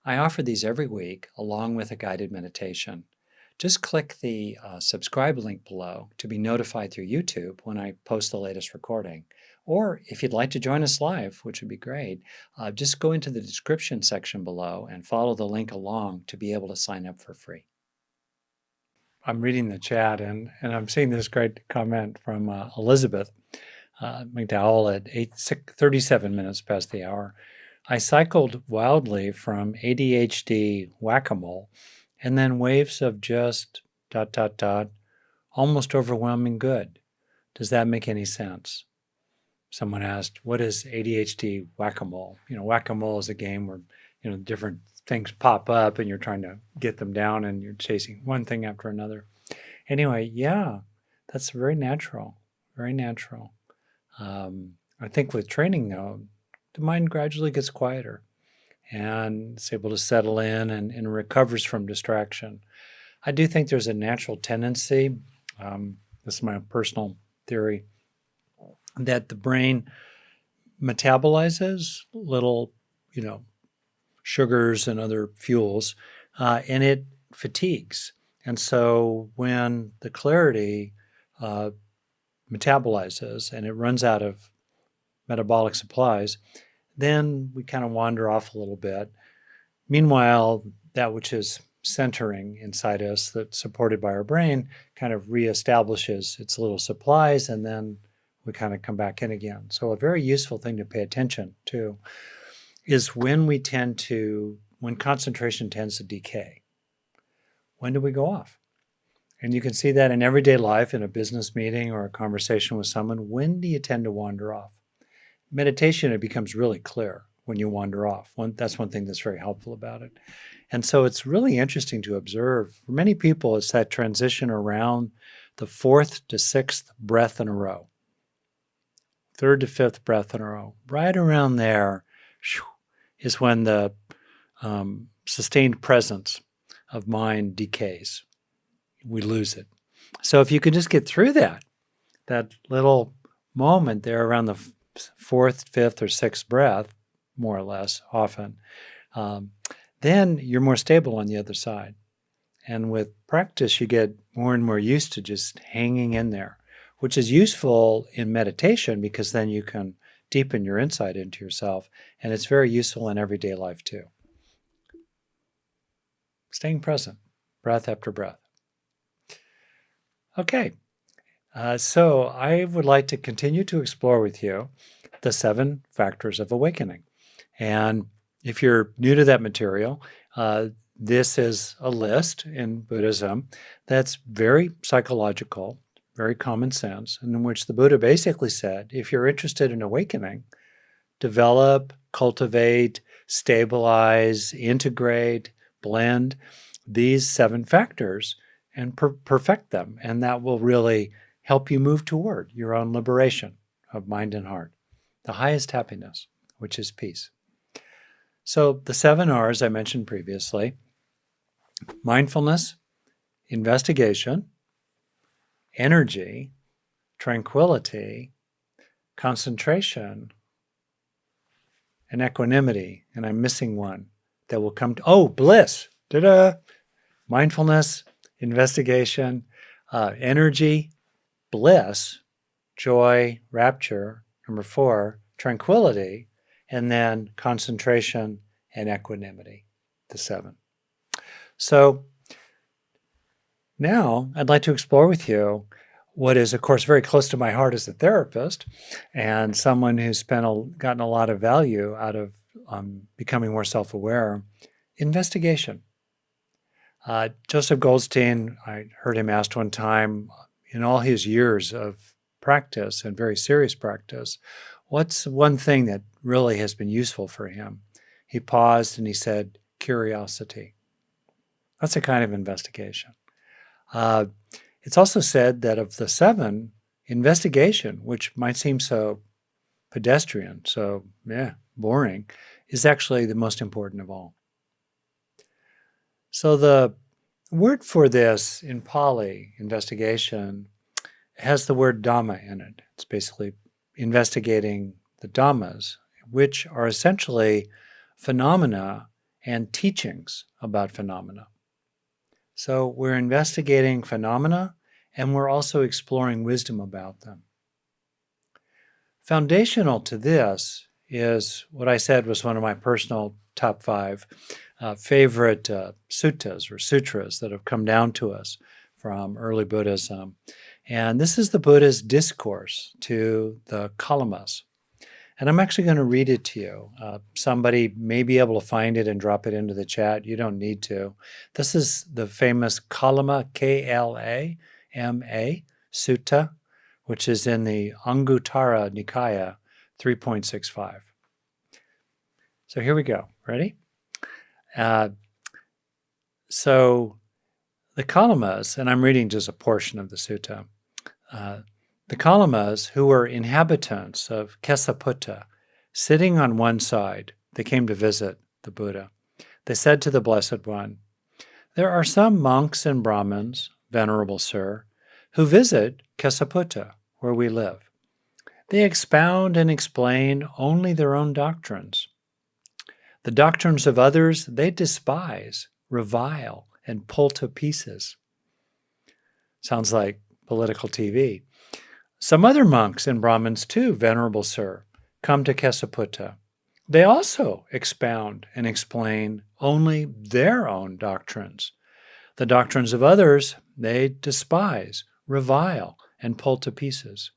I offer these every week along with a guided meditation. Just click the subscribe link below to be notified through YouTube when I post the latest recording. Or if you'd like to join us live, which would be great, just go into the description section below and follow the link along to be able to sign up for free. I'm reading the chat and I'm seeing this great comment from Elizabeth McDowell at 37 minutes past the hour. I cycled wildly from ADHD whack-a-mole and then waves of just ... almost overwhelming good. Does that make any sense? Someone asked, what is ADHD whack-a-mole? Whack-a-mole is a game where, different things pop up and you're trying to get them down and you're chasing one thing after another. Anyway, yeah, that's very natural, very natural. I think with training, though, the mind gradually gets quieter and it's able to settle in and recovers from distraction. I do think there's a natural tendency, this is my personal theory, that the brain metabolizes little, sugars and other fuels, and it fatigues. And so when the clarity metabolizes and it runs out of metabolic supplies, then we kind of wander off a little bit. Meanwhile, that which is centering inside us that's supported by our brain kind of reestablishes its little supplies, and then we kind of come back in again. So a very useful thing to pay attention to is when concentration tends to decay. When do we go off? And you can see that in everyday life, in a business meeting or a conversation with someone. When do you tend to wander off? Meditation, it becomes really clear when you wander off. That's one thing that's very helpful about it. And so it's really interesting to observe. For many people, it's that transition around the 4th to 6th breath in a row. 3rd to 5th breath in a row. Right around there is when the sustained presence of mind decays. We lose it. So if you can just get through that little moment there around the 4th, 5th, or 6th breath, more or less, often, then you're more stable on the other side. And with practice, you get more and more used to just hanging in there, which is useful in meditation because then you can deepen your insight into yourself. And it's very useful in everyday life too. Staying present, breath after breath. Okay, so I would like to continue to explore with you the 7 factors of awakening. And if you're new to that material, this is a list in Buddhism that's very psychological, very common sense, and in which the Buddha basically said, if you're interested in awakening, develop, cultivate, stabilize, integrate, blend these 7 factors and perfect them. And that will really help you move toward your own liberation of mind and heart, the highest happiness, which is peace. So the 7 R's I mentioned previously: mindfulness, investigation, energy, tranquility, concentration, and equanimity. And I'm missing one that will come to, bliss. Ta-da! Mindfulness, investigation, energy, bliss, joy, rapture. Number 4, tranquility, and then concentration and equanimity, the 7. So now I'd like to explore with you what is, of course, very close to my heart as a therapist and someone who's gotten a lot of value out of becoming more self-aware: investigation. Joseph Goldstein, I heard him asked one time, in all his years of practice and very serious practice, what's one thing that really has been useful for him? He paused and he said, curiosity. That's a kind of investigation. It's also said that of the 7, investigation, which might seem so pedestrian, so boring, is actually the most important of all. So the word for this in Pali, investigation, has the word Dhamma in it. It's basically investigating the Dhammas, which are essentially phenomena and teachings about phenomena. So we're investigating phenomena, and we're also exploring wisdom about them. Foundational to this is what I said was one of my personal top 5 favorite suttas or sutras that have come down to us from early Buddhism. And this is the Buddha's discourse to the Kalamas. And I'm actually going to read it to you. Somebody may be able to find it and drop it into the chat. You don't need to. This is the famous Kalama, K-L-A-M-A, Sutta, which is in the Anguttara Nikaya 3.65. So here we go. Ready? So the Kalamas, and I'm reading just a portion of the sutta, the Kalamas, who were inhabitants of Kesaputta, sitting on one side, they came to visit the Buddha. They said to the Blessed One, "There are some monks and Brahmins, Venerable Sir, who visit Kesaputta, where we live. They expound and explain only their own doctrines. The doctrines of others they despise, revile, and pull to pieces." Sounds like political TV. "Some other monks and Brahmins too, Venerable Sir, come to Kesaputta. They also expound and explain only their own doctrines. The doctrines of others they despise, revile, and pull to pieces.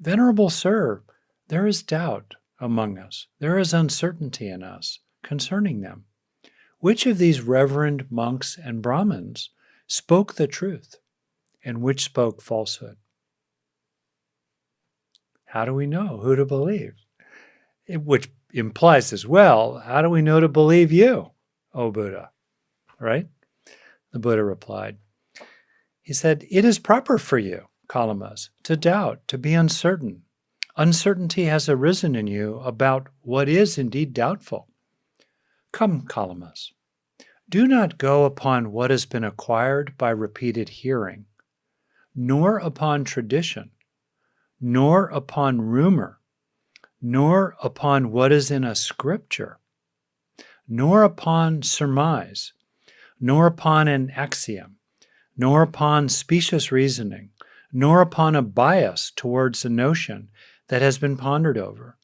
Venerable Sir, there is doubt among us. There is uncertainty in us concerning them. Which of these reverend monks and Brahmins spoke the truth, and which spoke falsehood?" How do we know who to believe? Which implies as well, how do we know to believe you, O Buddha? Right? The Buddha replied. He said, "It is proper for you, Kalamas, to doubt, to be uncertain. Uncertainty has arisen in you about what is indeed doubtful. Come, Kalamas, do not go upon what has been acquired by repeated hearing, nor upon tradition, nor upon rumor, nor upon what is in a scripture, nor upon surmise, nor upon an axiom, nor upon specious reasoning, nor upon a bias towards a notion that has been pondered over,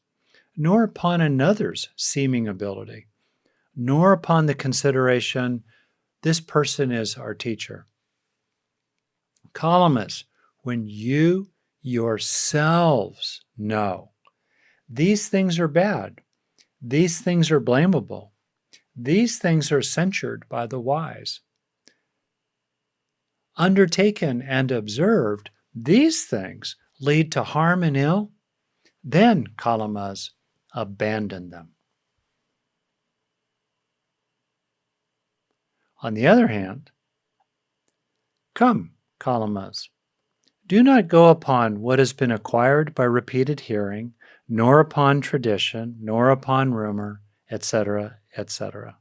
nor upon another's seeming ability, nor upon the consideration, this person is our teacher. Kalamas, when you yourselves know these things are bad, these things are blamable, these things are censured by the wise. Undertaken and observed, these things lead to harm and ill, then, Kalamas, abandon them. On the other hand, come, Kalamas, do not go upon what has been acquired by repeated hearing, nor upon tradition, nor upon rumor, etc., etc.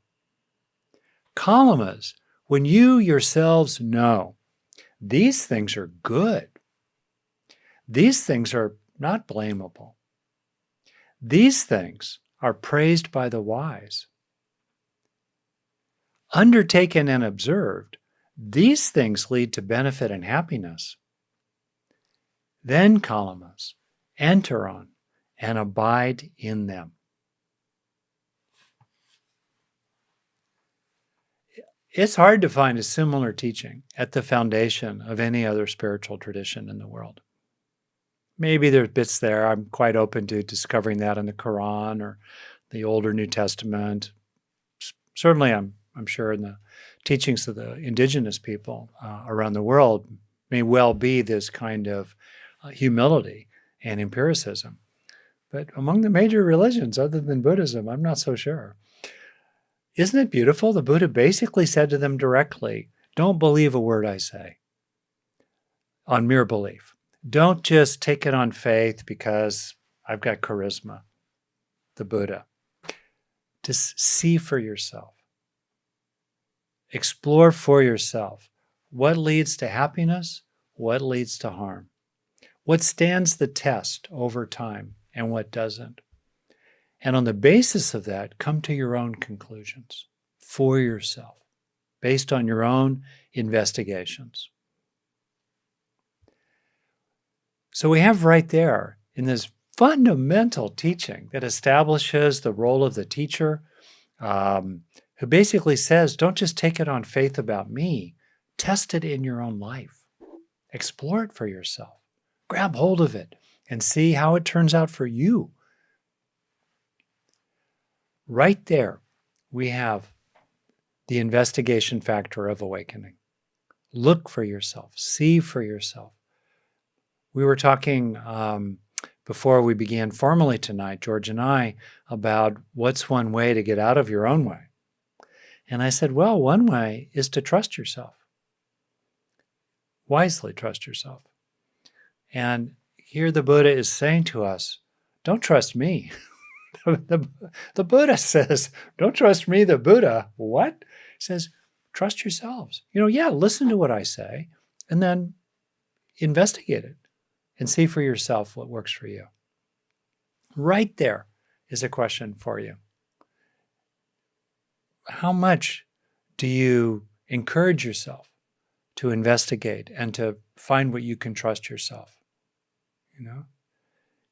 Kalamas, when you yourselves know these things are good, these things are not blamable, these things are praised by the wise. Undertaken and observed, these things lead to benefit and happiness. Then, Kalamas, enter on and abide in them. It's hard to find a similar teaching at the foundation of any other spiritual tradition in the world. Maybe there's bits there. I'm quite open to discovering that in the Quran or the older New Testament. Certainly, I'm sure in the teachings of the indigenous people around the world may well be this kind of humility and empiricism. But among the major religions, other than Buddhism, I'm not so sure. Isn't it beautiful? The Buddha basically said to them directly, don't believe a word I say on mere belief. Don't just take it on faith because I've got charisma. The Buddha. Just see for yourself. Explore for yourself what leads to happiness, what leads to harm, what stands the test over time and what doesn't. And on the basis of that, come to your own conclusions. for yourself based on your own investigations. So we have right there in this fundamental teaching that establishes the role of the teacher, who basically says, don't just take it on faith about me, test it in your own life. Explore it for yourself. Grab hold of it and see how it turns out for you. Right there, we have the investigation factor of awakening. Look for yourself. See for yourself. We were talking before we began formally tonight, George and I, about what's one way to get out of your own way. And I said, well, one way is to trust yourself. Wisely trust yourself. And here the Buddha is saying to us, don't trust me. The Buddha says, don't trust me, the Buddha. What? He says, trust yourselves. Listen to what I say and then investigate it and see for yourself what works for you. Right there is a question for you. How much do you encourage yourself to investigate and to find what you can trust yourself?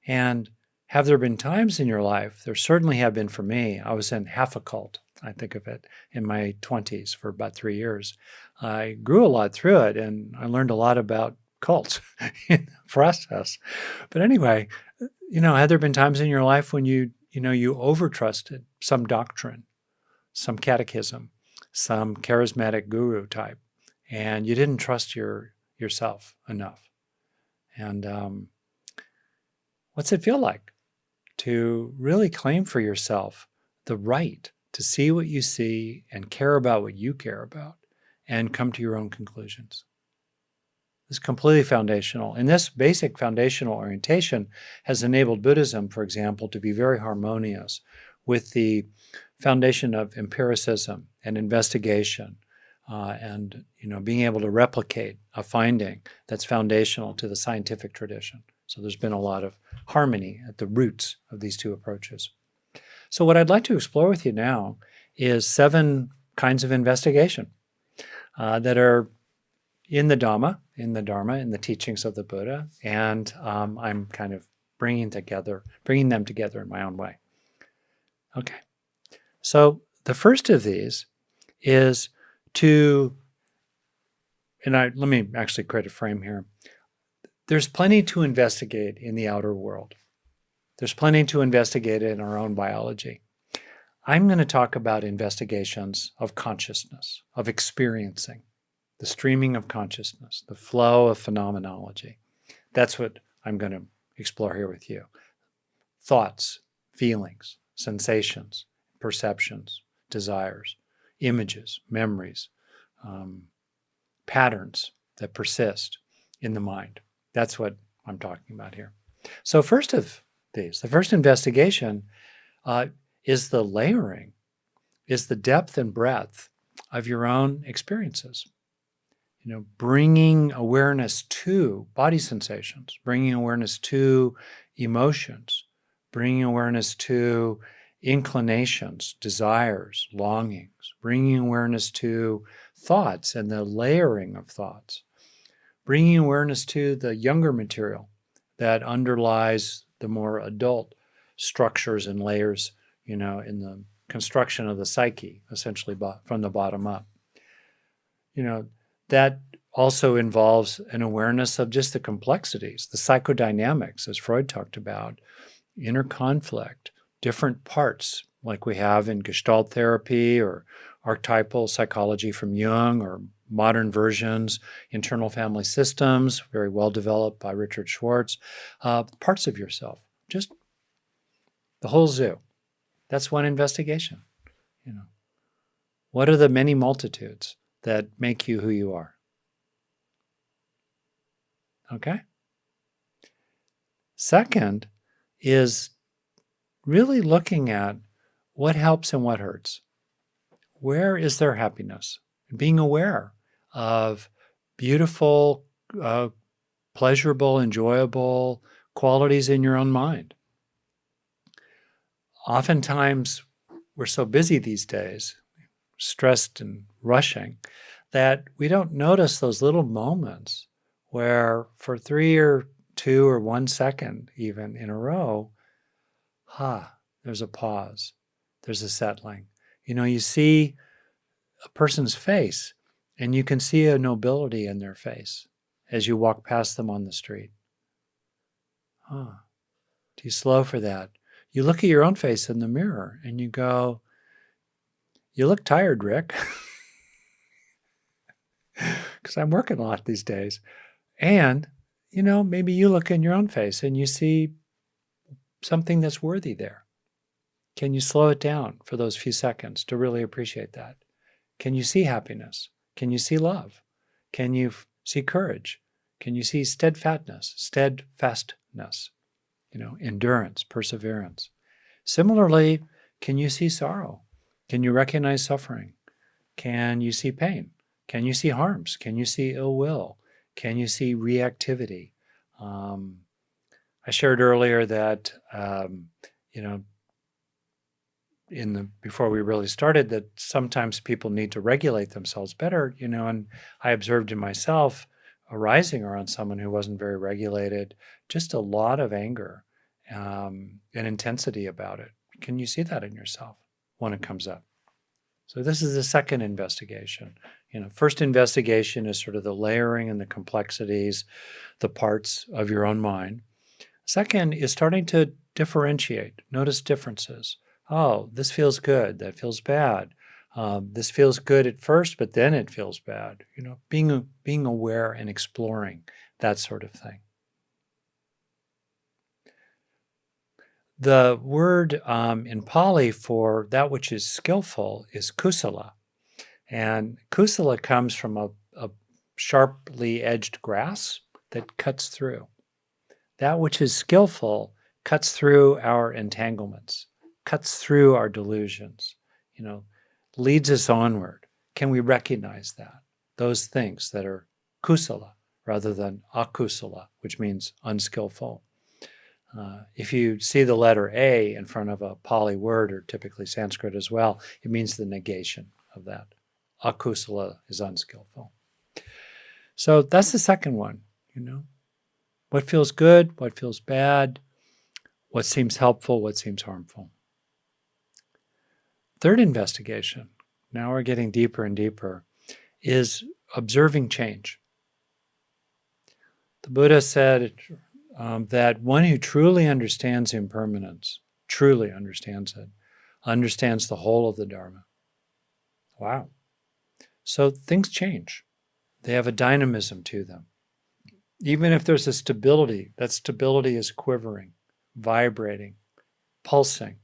And have there been times in your life, there certainly have been for me, I was in half a cult, I think of it, in my 20s for about 3 years. I grew a lot through it, and I learned a lot about cults in the process. But anyway, have there been times in your life when you over-trusted some doctrine, some catechism, some charismatic guru type, and you didn't trust yourself enough? And what's it feel like to really claim for yourself the right to see what you see and care about what you care about and come to your own conclusions? It's completely foundational. And this basic foundational orientation has enabled Buddhism, for example, to be very harmonious with the foundation of empiricism and investigation, and being able to replicate a finding that's foundational to the scientific tradition. So there's been a lot of harmony at the roots of these two approaches. So what I'd like to explore with you now is 7 kinds of investigation that are in the Dharma, in the teachings of the Buddha, and I'm kind of bringing them together in my own way. Okay, so the first of these is let me actually create a frame here. There's plenty to investigate in the outer world. There's plenty to investigate in our own biology. I'm going to talk about investigations of consciousness, of experiencing, the streaming of consciousness, the flow of phenomenology. That's what I'm going to explore here with you. Thoughts, feelings, sensations, perceptions, desires, images, memories, patterns that persist in the mind. That's what I'm talking about here. So first of these, the first investigation is the layering, is the depth and breadth of your own experiences. Bringing awareness to body sensations, bringing awareness to emotions, bringing awareness to inclinations, desires, longings, bringing awareness to thoughts and the layering of thoughts, bringing awareness to the younger material that underlies the more adult structures and layers, in the construction of the psyche, essentially from the bottom up. That also involves an awareness of just the complexities, the psychodynamics, as Freud talked about, inner conflict, different parts, like we have in Gestalt therapy or archetypal psychology from Jung, or modern versions, internal family systems, very well developed by Richard Schwartz, parts of yourself, just the whole zoo. That's one investigation. What are the many multitudes that make you who you are? Okay? Second is really looking at what helps and what hurts. Where is there happiness? Being aware of beautiful, pleasurable, enjoyable qualities in your own mind. Oftentimes, we're so busy these days, stressed and rushing, that we don't notice those little moments where for 3 or 2 or 1 second even in a row, there's a pause, there's a settling. You see a person's face and you can see a nobility in their face as you walk past them on the street. Do you slow for that? You look at your own face in the mirror and you go, you look tired, Rick. Because I'm working a lot these days. And, maybe you look in your own face and you see something that's worthy there. Can you slow it down for those few seconds to really appreciate that? Can you see happiness? Can you see love? Can you see courage? Can you see steadfastness, endurance, perseverance? Similarly, can you see sorrow? Can you recognize suffering? Can you see pain? Can you see harms? Can you see ill will? Can you see reactivity? I shared earlier that, before we really started, that sometimes people need to regulate themselves better, and I observed in myself arising around someone who wasn't very regulated, just a lot of anger and intensity about it. Can you see that in yourself when it comes up? So this is the second investigation. First investigation is sort of the layering and the complexities, the parts of your own mind. Second is starting to differentiate, notice differences. Oh, this feels good, that feels bad. This feels good at first, but then it feels bad. Being aware and exploring that sort of thing. The word in Pali for that which is skillful is kusala. And kusala comes from a sharply edged grass that cuts through. That which is skillful cuts through our entanglements, cuts through our delusions, leads us onward. Can we recognize that? Those things that are kusala rather than akusala, which means unskillful. If you see the letter A in front of a Pali word, or typically Sanskrit as well, it means the negation of that. Akusala is unskillful. So that's the second one, What feels good, what feels bad, what seems helpful, what seems harmful. Third investigation, now we're getting deeper and deeper, is observing change. The Buddha said that one who truly understands impermanence, truly understands it, understands the whole of the Dharma. Wow. So things change. They have a dynamism to them. Even if there's a stability, that stability is quivering, vibrating, pulsing,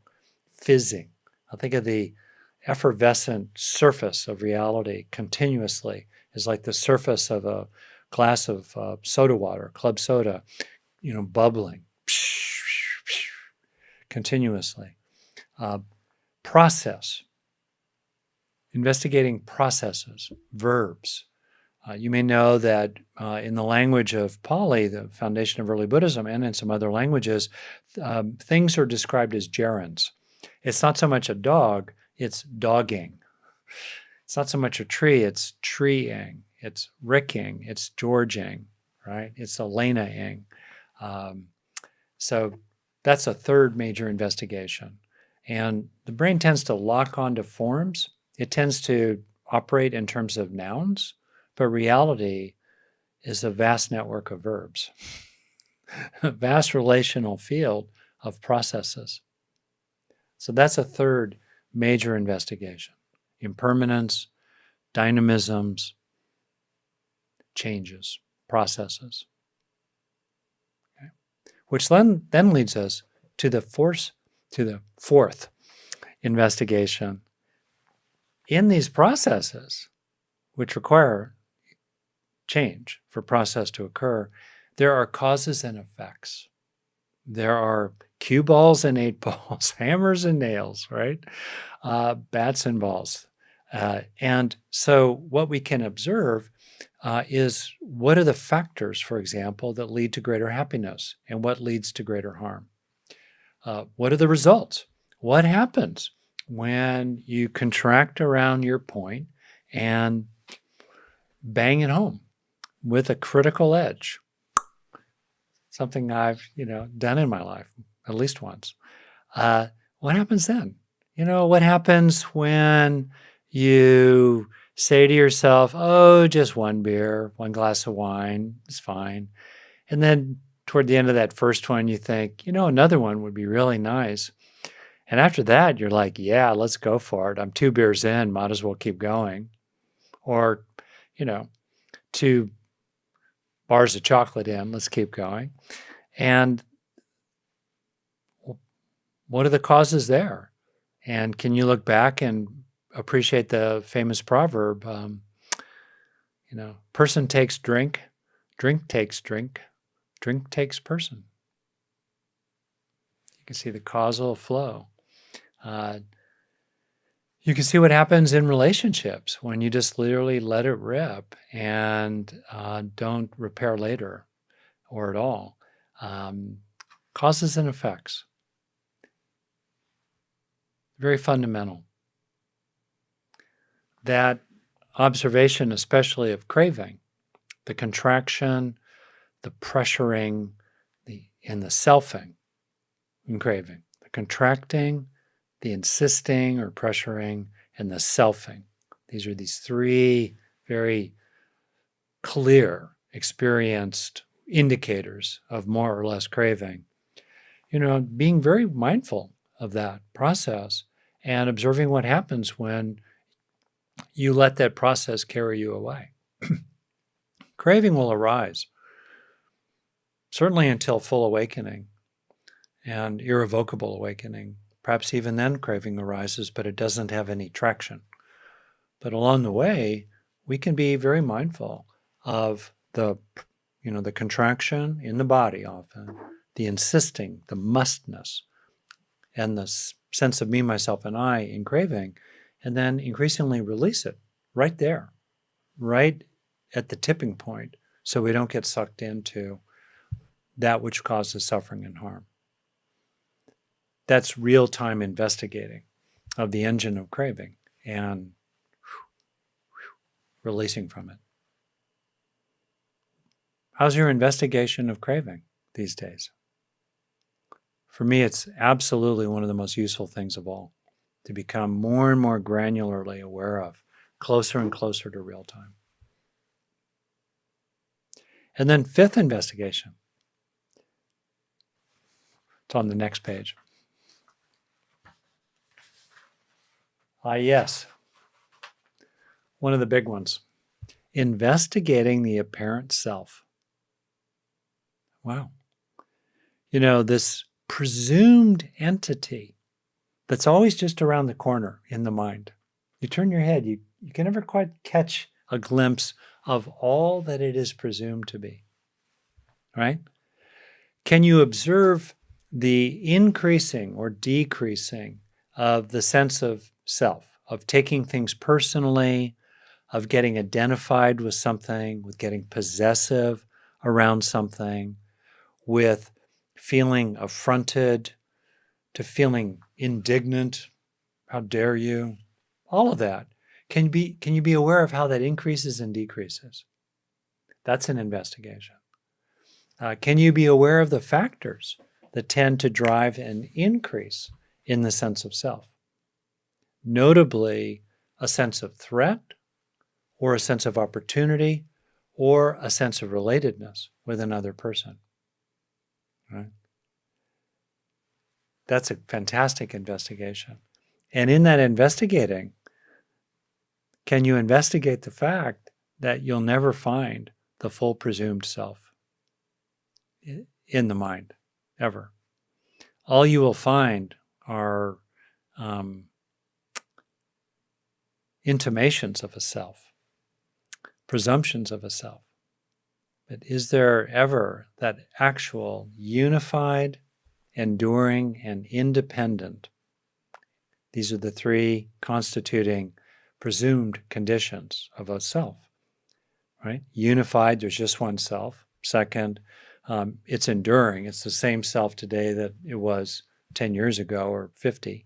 fizzing. I think of the effervescent surface of reality continuously is like the surface of a glass of soda water, club soda, bubbling continuously. Process, investigating processes, verbs. You may know that in the language of Pali, the foundation of early Buddhism, and in some other languages, things are described as gerunds. It's not so much a dog, it's dogging. It's not so much a tree, it's treeing. It's ricking, it's Georging, right? It's Elena-ing. So that's a third major investigation. And the brain tends to lock onto forms. It tends to operate in terms of nouns, but reality is a vast network of verbs, a vast relational field of processes. So that's a third major investigation. Impermanence, dynamisms, changes, processes. Okay. Which then leads us to the fourth investigation. In these processes, which require change for process to occur, there are causes and effects. There are cue balls and 8 balls, hammers and nails, right? Bats and balls. And so what we can observe is what are the factors, for example, that lead to greater happiness and what leads to greater harm? What are the results? What happens when you contract around your point and bang it home with a critical edge. Something I've, done in my life at least once. What happens then? What happens when you say to yourself, oh, just one beer, one glass of wine is fine. And then toward the end of that first one, you think, another one would be really nice. And after that, you're like, yeah, let's go for it. I'm 2 beers in, might as well keep going. Or, 2 bars of chocolate in, let's keep going. And what are the causes there? And can you look back and appreciate the famous proverb, person takes drink, drink takes drink, drink takes person. You can see the causal flow. You can see what happens in relationships when you just literally let it rip and don't repair later or at all. Causes and effects. Very fundamental. That observation, especially of craving, the contraction, the pressuring, and the selfing in craving. The contracting, the insisting or pressuring, and the selfing. These are these 3 very clear, experienced indicators of more or less craving. Being very mindful of that process and observing what happens when you let that process carry you away. Craving will arise, certainly until full awakening and irrevocable awakening. Perhaps even then craving arises, but it doesn't have any traction. But along the way, we can be very mindful of the contraction in the body often, the insisting, the mustness, and the sense of me, myself, and I in craving, and then increasingly release it right there, right at the tipping point, so we don't get sucked into that which causes suffering and harm. That's real-time investigating of the engine of craving and releasing from it. How's your investigation of craving these days? For me, it's absolutely one of the most useful things of all, to become more and more granularly aware of, closer and closer to real time. And then 5th investigation. It's on the next page. Yes. One of the big ones. Investigating the apparent self. Wow. This presumed entity that's always just around the corner in the mind. You turn your head, you can never quite catch a glimpse of all that it is presumed to be, right? Can you observe the increasing or decreasing of the sense of self, of taking things personally, of getting identified with something, with getting possessive around something, with feeling affronted, to feeling indignant, how dare you? All of that. Can you be aware of how that increases and decreases? That's an investigation. Can you be aware of the factors that tend to drive an increase in the sense of self? Notably, a sense of threat, or a sense of opportunity, or a sense of relatedness with another person. Right? That's a fantastic investigation. And in that investigating, can you investigate the fact that you'll never find the full presumed self in the mind, ever? All you will find are intimations of a self, presumptions of a self. But is there ever that actual unified, enduring, and independent? These are the 3 constituting presumed conditions of a self, right? Unified, there's just one self. Second, it's enduring. It's the same self today that it was 10 years ago or 50.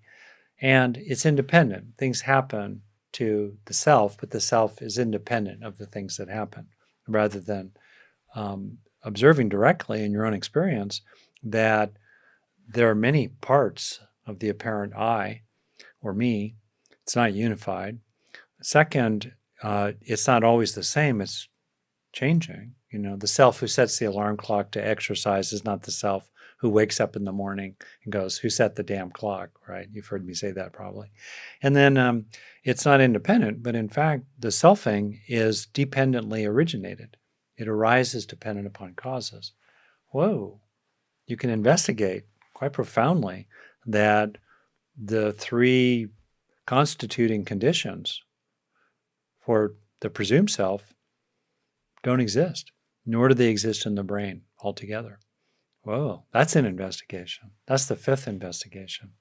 And it's independent. Things happen to the self, but the self is independent of the things that happen, rather than observing directly in your own experience that there are many parts of the apparent I or me. It's not unified. Second, it's not always the same. It's changing. The self who sets the alarm clock to exercise is not the self who wakes up in the morning and goes, "Who set the damn clock?" Right? You've heard me say that probably. And then it's not independent, but in fact, the selfing is dependently originated. It arises dependent upon causes. Whoa, you can investigate quite profoundly that the three constituting conditions for the presumed self don't exist, nor do they exist in the brain altogether. Whoa, that's an investigation. That's the fifth investigation.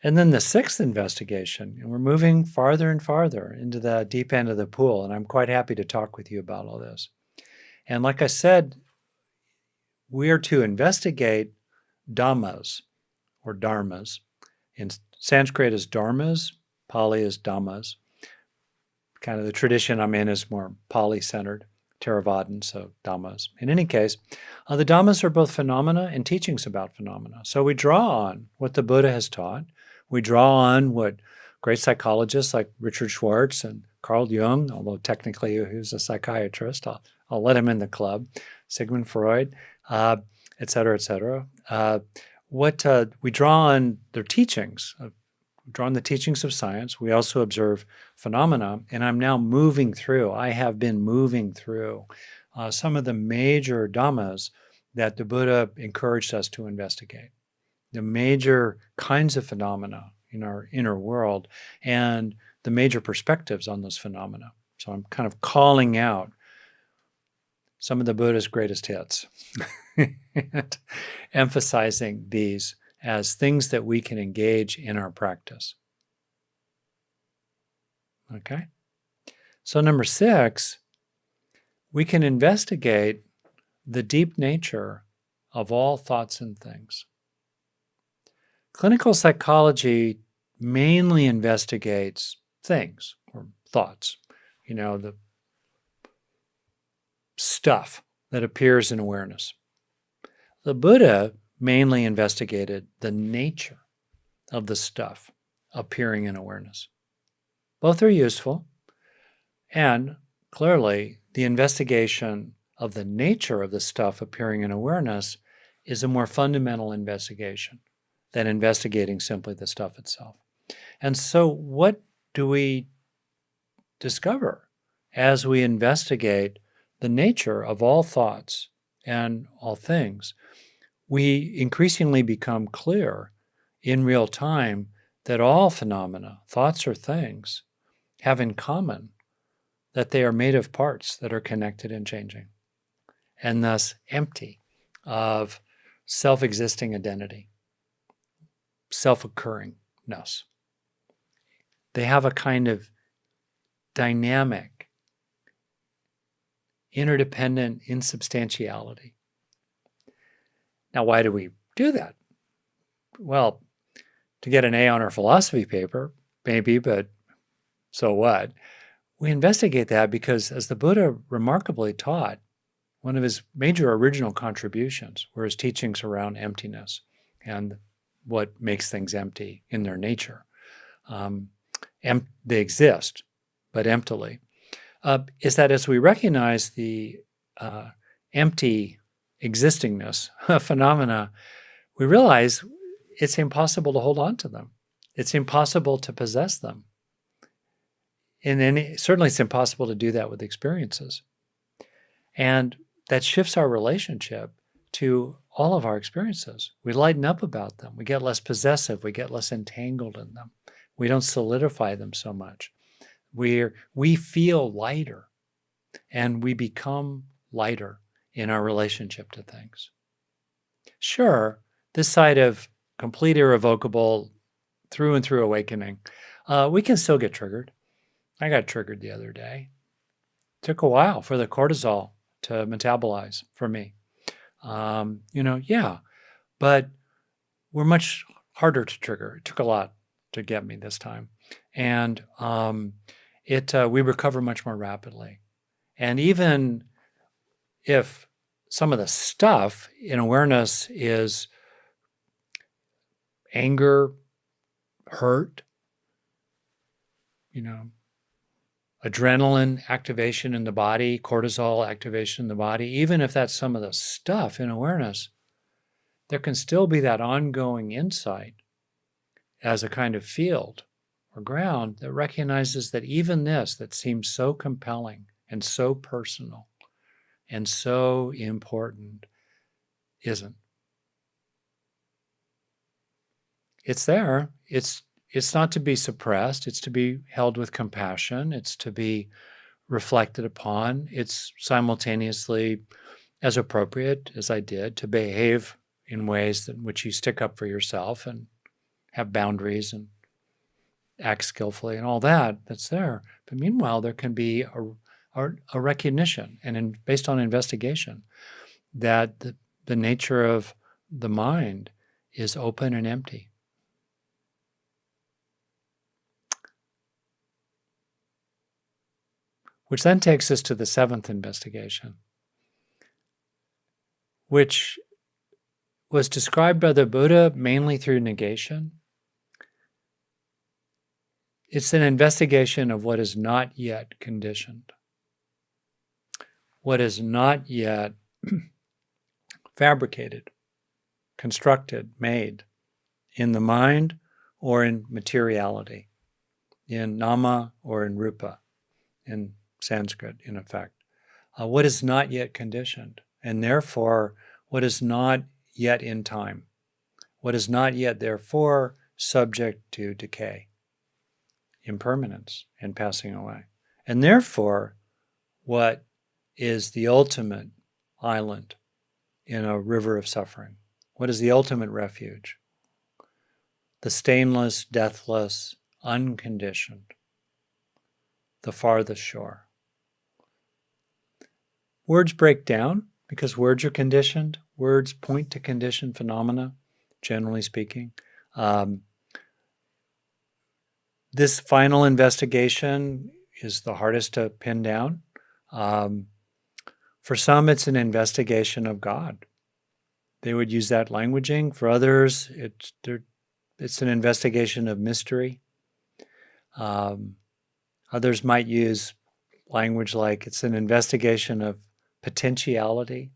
And then the sixth investigation, and we're moving farther and farther into the deep end of the pool, and I'm quite happy to talk with you about all this. And like I said, we are to investigate dhammas or dharmas. In Sanskrit is dharmas, Pali is dhammas. Kind of the tradition I'm in is more Pali-centered, Theravadan, so dhammas. In any case, the dhammas are both phenomena and teachings about phenomena. So we draw on what the Buddha has taught. We draw on what great psychologists like Richard Schwartz and Carl Jung, although technically he was a psychiatrist, I'll let him in the club, Sigmund Freud, et cetera, et cetera. We draw on their teachings, draw on the teachings of science. We also observe phenomena, and I have been moving through some of the major dhammas that the Buddha encouraged us to investigate, the major kinds of phenomena in our inner world, and the major perspectives on those phenomena. So I'm kind of calling out some of the Buddha's greatest hits and emphasizing these as things that we can engage in our practice. Okay? So number 6, we can investigate the deep nature of all thoughts and things. Clinical psychology mainly investigates things or thoughts, the stuff that appears in awareness. The Buddha mainly investigated the nature of the stuff appearing in awareness. Both are useful, and clearly the investigation of the nature of the stuff appearing in awareness is a more fundamental investigation than investigating simply the stuff itself. And so what do we discover as we investigate the nature of all thoughts and all things? We increasingly become clear in real time that all phenomena, thoughts or things, have in common that they are made of parts that are connected and changing, and thus empty of self-existing identity, self-occurringness. They have a kind of dynamic, interdependent insubstantiality. Now, why do we do that? Well, to get an A on our philosophy paper, maybe, but so what? We investigate that because, as the Buddha remarkably taught, one of his major original contributions were his teachings around emptiness and what makes things empty in their nature. They exist, but emptily. Is that as we recognize the empty existingness of phenomena, we realize it's impossible to hold on to them. It's impossible to possess them. And certainly it's impossible to do that with experiences. And that shifts our relationship to all of our experiences. We lighten up about them. We get less possessive. We get less entangled in them. We don't solidify them so much. We feel lighter, and we become lighter in our relationship to things. Sure, this side of complete irrevocable, through and through awakening, we can still get triggered. I got triggered the other day. It took a while for the cortisol to metabolize for me. But we're much harder to trigger. It took a lot to get me this time. And we recover much more rapidly. And even if some of the stuff in awareness is anger, hurt, adrenaline activation in the body, cortisol activation in the body, even if that's some of the stuff in awareness, there can still be that ongoing insight as a kind of field or ground that recognizes that even this that seems so compelling and so personal and so important isn't. It's there. It's not to be suppressed. It's to be held with compassion. It's to be reflected upon. It's simultaneously as appropriate as I did to behave in ways in which you stick up for yourself and have boundaries and act skillfully and all that's there. But meanwhile, there can be a recognition and based on investigation that the nature of the mind is open and empty. Which then takes us to the seventh investigation, which was described by the Buddha mainly through negation. It's an investigation of what is not yet conditioned, what is not yet fabricated, constructed, made in the mind or in materiality, in nama or in rupa, in Sanskrit, in effect. What is not yet conditioned, and therefore what is not yet in time, what is not yet, therefore, subject to decay, impermanence, and passing away. And therefore, what is the ultimate island in a river of suffering? What is the ultimate refuge? The stainless, deathless, unconditioned, the farthest shore. Words break down because words are conditioned. Words point to conditioned phenomena, generally speaking. This final investigation is the hardest to pin down. For some, it's an investigation of God. They would use that languaging. For others, it's an investigation of mystery. Others might use language like it's an investigation of potentiality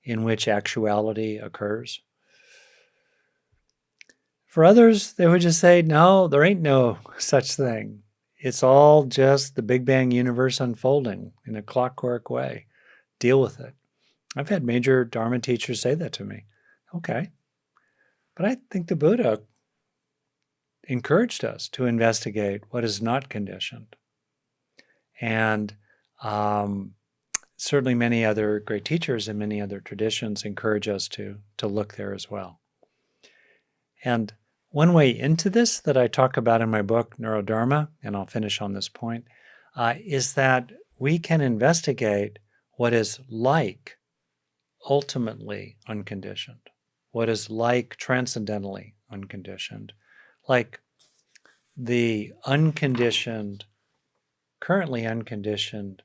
in which actuality occurs. For others, they would just say, no, there ain't no such thing. It's all just the Big Bang universe unfolding in a clockwork way. Deal with it. I've had major Dharma teachers say that to me. Okay. But I think the Buddha encouraged us to investigate what is not conditioned. And certainly many other great teachers and many other traditions encourage us to look there as well. And one way into this that I talk about in my book, Neurodharma, and I'll finish on this point, is that we can investigate what is like ultimately unconditioned, what is like transcendentally unconditioned, like the unconditioned, currently unconditioned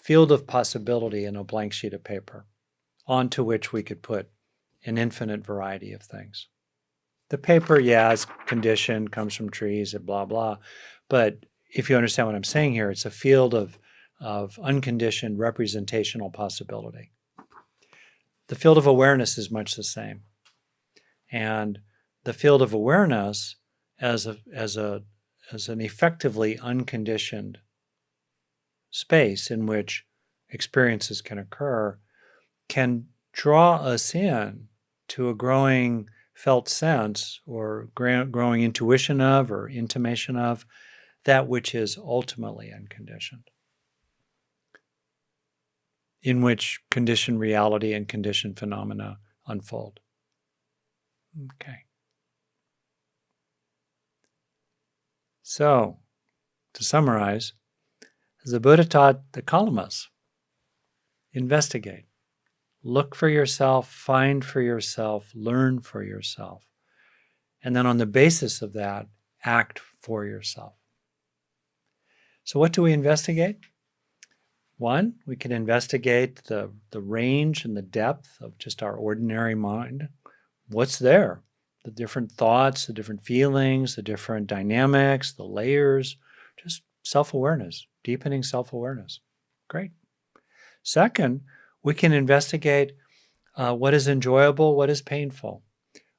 field of possibility in a blank sheet of paper onto which we could put an infinite variety of things. The paper, is conditioned, comes from trees and blah, blah. But if you understand what I'm saying here, it's a field of unconditioned representational possibility. The field of awareness is much the same. And the field of awareness as an effectively unconditioned space in which experiences can occur can draw us in to a growing felt sense or growing intuition of or intimation of that which is ultimately unconditioned, in which conditioned reality and conditioned phenomena unfold. Okay. So, to summarize, as the Buddha taught the Kalamas, investigate, look for yourself, find for yourself, learn for yourself. And then on the basis of that, act for yourself. So what do we investigate? One, we can investigate the range and the depth of just our ordinary mind. What's there? The different thoughts, the different feelings, the different dynamics, the layers, just self-awareness, deepening self-awareness. Great. Second, we can investigate what is enjoyable, what is painful,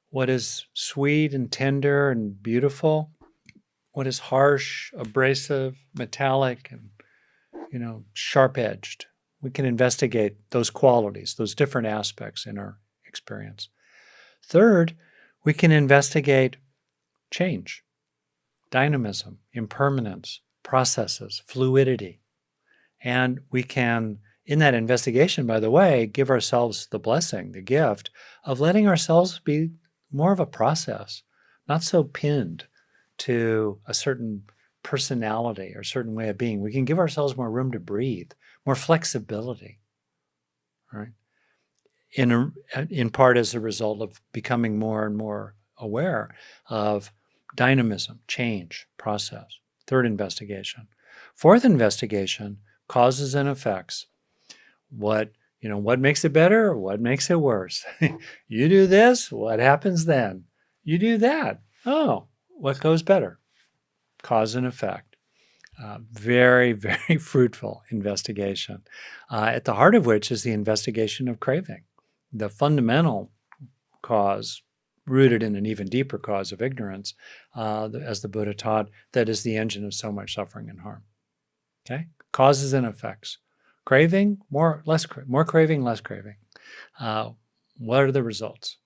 what is sweet and tender and beautiful, what is harsh, abrasive, metallic, and sharp-edged. We can investigate those qualities, those different aspects in our experience. Third, we can investigate change, dynamism, impermanence, processes, fluidity. And we can, in that investigation, by the way, give ourselves the blessing, the gift of letting ourselves be more of a process, not so pinned to a certain personality or certain way of being. We can give ourselves more room to breathe, more flexibility, right? In part as a result of becoming more and more aware of dynamism, change, process. Third investigation. Fourth investigation, causes and effects. What makes it better? What makes it worse? You do this, what happens then? You do that. Oh, what goes better? Cause and effect. Very, very fruitful investigation, at the heart of which is the investigation of craving, the fundamental cause rooted in an even deeper cause of ignorance, as the Buddha taught, that is the engine of so much suffering and harm. Okay? Causes and effects. Craving, more craving, less craving. What are the results?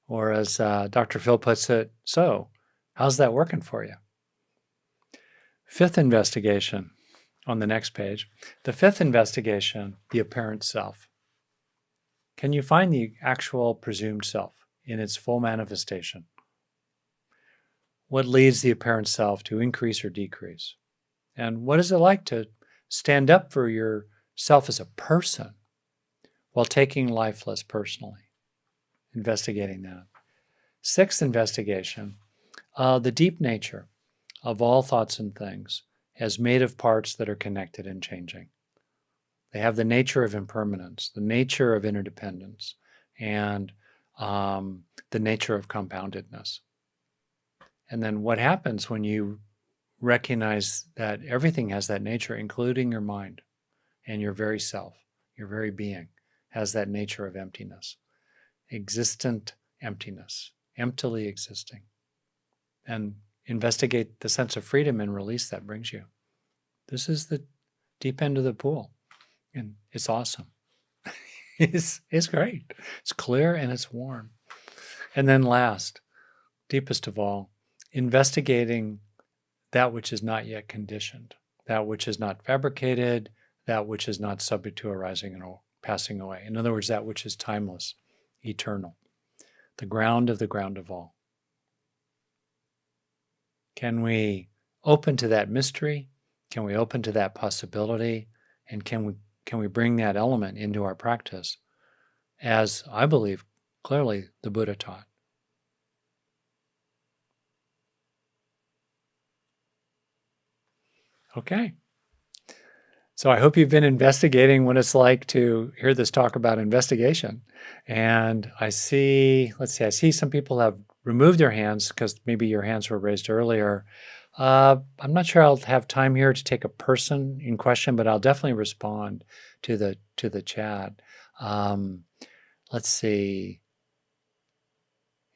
Or as Dr. Phil puts it, so how's that working for you? Fifth investigation on the next page. The fifth investigation, the apparent self. Can you find the actual presumed self in its full manifestation? What leads the apparent self to increase or decrease? And what is it like to stand up for yourself as a person while taking life less personally? Investigating that. Sixth investigation, the deep nature of all thoughts and things as made of parts that are connected and changing. They have the nature of impermanence, the nature of interdependence, and the nature of compoundedness. And then what happens when you recognize that everything has that nature, including your mind and your very self, your very being, has that nature of emptiness, existent emptiness, emptily existing. And investigate the sense of freedom and release that brings you. This is the deep end of the pool, and it's awesome. It's great. It's clear and it's warm. And then last, deepest of all, investigating that which is not yet conditioned, that which is not fabricated, that which is not subject to arising and passing away. In other words, that which is timeless, eternal, the ground of all. Can we open to that mystery? Can we open to that possibility? And can we bring that element into our practice, as I believe clearly the Buddha taught? Okay. So I hope you've been investigating what it's like to hear this talk about investigation. And I see some people have removed their hands because maybe your hands were raised earlier. I'm not sure I'll have time here to take a person in question, but I'll definitely respond to the chat. Let's see.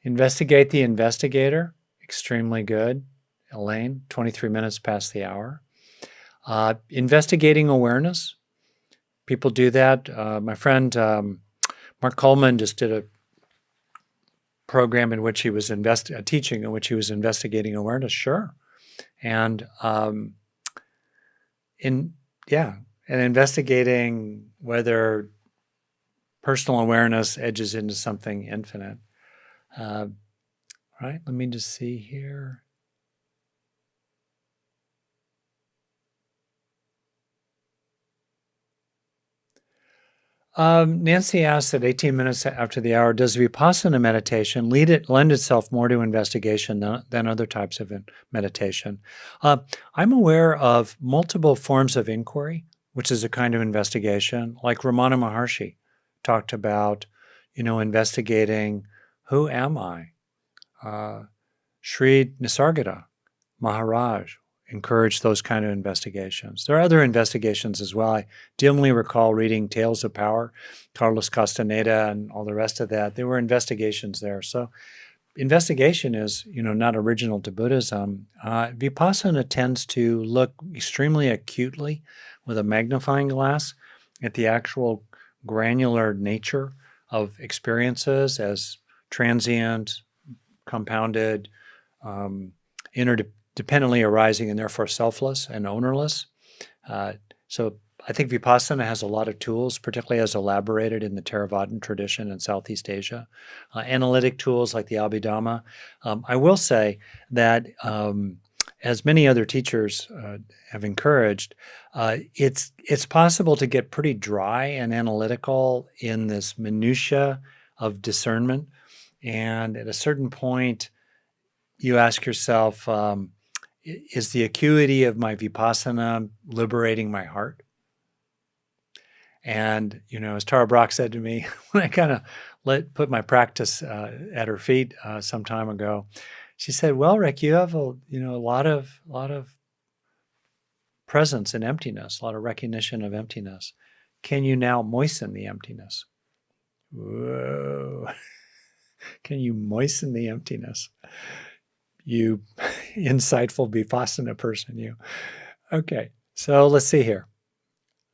Investigate the investigator. Extremely good. Elaine, 23 minutes past the hour. Investigating awareness. People do that. My friend Mark Coleman just did a program in which he was teaching in which he was investigating awareness. Sure. And investigating whether personal awareness edges into something infinite. Right? Let me just see here. Nancy asked at 18 minutes after the hour, does Vipassana meditation lend itself more to investigation than other types of meditation? I'm aware of multiple forms of inquiry, which is a kind of investigation, like Ramana Maharshi talked about, investigating who am I? Sri Nisargadatta Maharaj encouraged those kind of investigations. There are other investigations as well. I dimly recall reading Tales of Power, Carlos Castaneda, and all the rest of that. There were investigations there. So investigation is, not original to Buddhism. Vipassana tends to look extremely acutely with a magnifying glass at the actual granular nature of experiences as transient, compounded, interdependently arising, and therefore selfless and ownerless. So I think Vipassana has a lot of tools, particularly as elaborated in the Theravadan tradition in Southeast Asia. Analytic tools like the Abhidhamma. I will say that, as many other teachers have encouraged, it's possible to get pretty dry and analytical in this minutia of discernment. And at a certain point, you ask yourself, is the acuity of my Vipassana liberating my heart? And, as Tara Brach said to me, when I kind of put my practice at her feet some time ago, she said, well, Rick, you have a lot of presence in emptiness, a lot of recognition of emptiness. Can you now moisten the emptiness? Whoa. Can you moisten the emptiness? You insightful Vipassana person, you. Okay, so let's see here.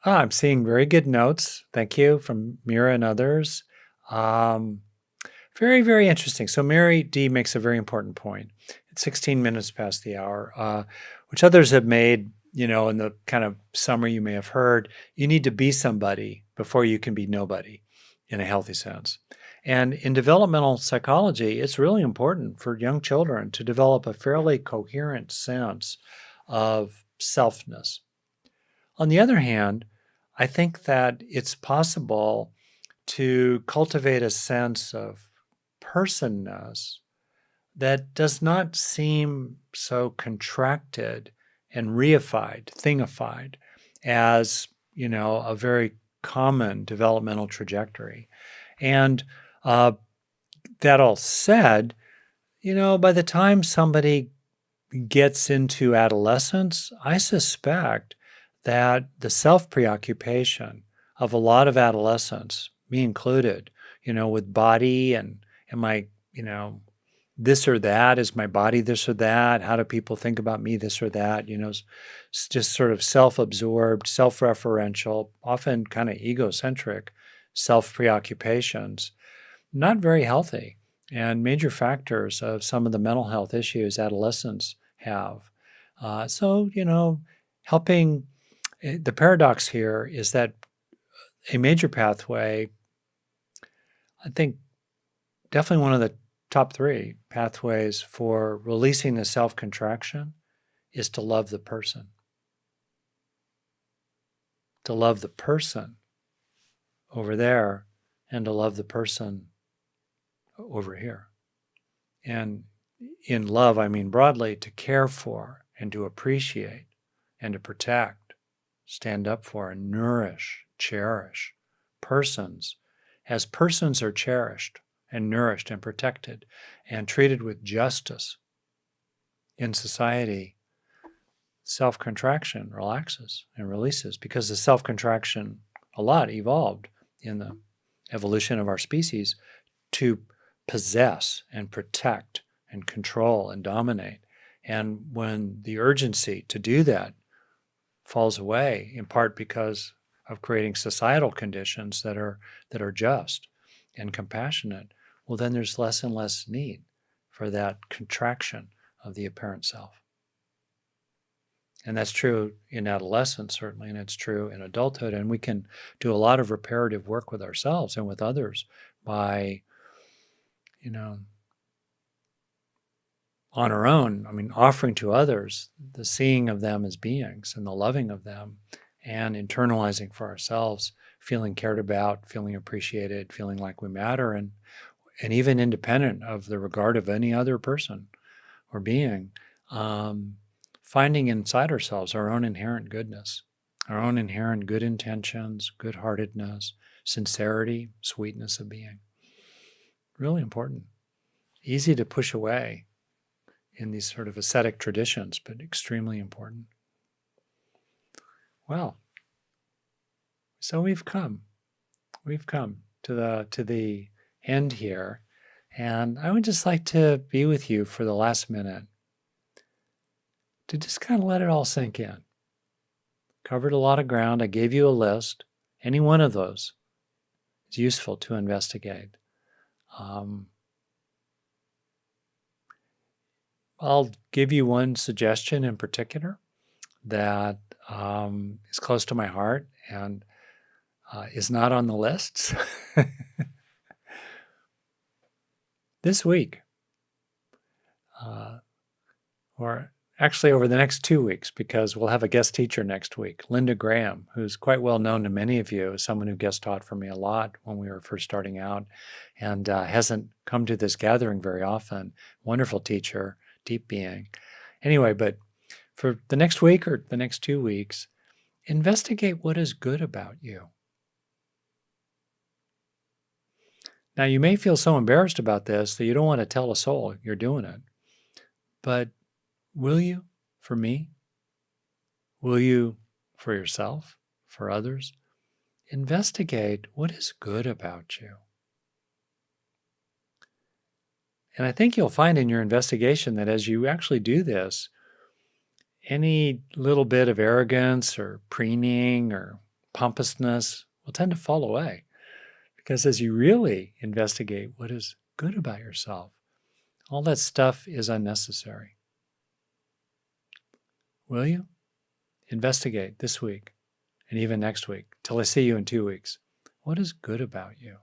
I'm seeing very good notes. Thank you from Mira and others. Very, very interesting. So Mary D makes a very important point. It's 16 minutes past the hour, which others have made, in the kind of summary you may have heard. You need to be somebody before you can be nobody in a healthy sense. And in developmental psychology, it's really important for young children to develop a fairly coherent sense of selfness. On the other hand, I think that it's possible to cultivate a sense of personness that does not seem so contracted and reified, thingified as, a very common developmental trajectory. And that all said, by the time somebody gets into adolescence, I suspect that the self-preoccupation of a lot of adolescents, me included, with body and am I, this or that, is my body this or that? How do people think about me this or that? Just sort of self-absorbed, self-referential, often kind of egocentric self-preoccupations, not very healthy and major factors of some of the mental health issues adolescents have. So, helping. The paradox here is that a major pathway, I think definitely one of the top 3 pathways for releasing the self-contraction is to love the person. To love the person over there and to love the person over here. And in love, I mean broadly, to care for and to appreciate and to protect, stand up for and nourish, cherish persons as persons are cherished and nourished and protected and treated with justice in society. Self-contraction relaxes and releases because the self-contraction a lot evolved in the evolution of our species to possess and protect and control and dominate. And when the urgency to do that falls away, in part because of creating societal conditions that are just and compassionate, well, then there's less and less need for that contraction of the apparent self. And that's true in adolescence, certainly, and it's true in adulthood. And we can do a lot of reparative work with ourselves and with others by, on our own, offering to others the seeing of them as beings and the loving of them and internalizing for ourselves, feeling cared about, feeling appreciated, feeling like we matter, and even independent of the regard of any other person or being, finding inside ourselves our own inherent goodness, our own inherent good intentions, good-heartedness, sincerity, sweetness of being. Really important. Easy to push away in these sort of ascetic traditions, but extremely important. Well, so we've come to the end here, and I would just like to be with you for the last minute to just kind of let it all sink in. Covered a lot of ground. I gave you a list. Any one of those is useful to investigate. I'll give you one suggestion in particular that is close to my heart and is not on the lists. This week, or actually over the next 2 weeks, because we'll have a guest teacher next week, Linda Graham, who's quite well known to many of you as someone who guest taught for me a lot when we were first starting out and hasn't come to this gathering very often. Wonderful teacher, deep being. Anyway, but for the next week or the next 2 weeks, investigate what is good about you. Now, you may feel so embarrassed about this that you don't want to tell a soul you're doing it. But will you for me? Will you for yourself, for others? Investigate what is good about you. And I think you'll find in your investigation that as you actually do this, any little bit of arrogance or preening or pompousness will tend to fall away. Because as you really investigate what is good about yourself, all that stuff is unnecessary. Will you? Investigate this week and even next week till I see you in 2 weeks. What is good about you?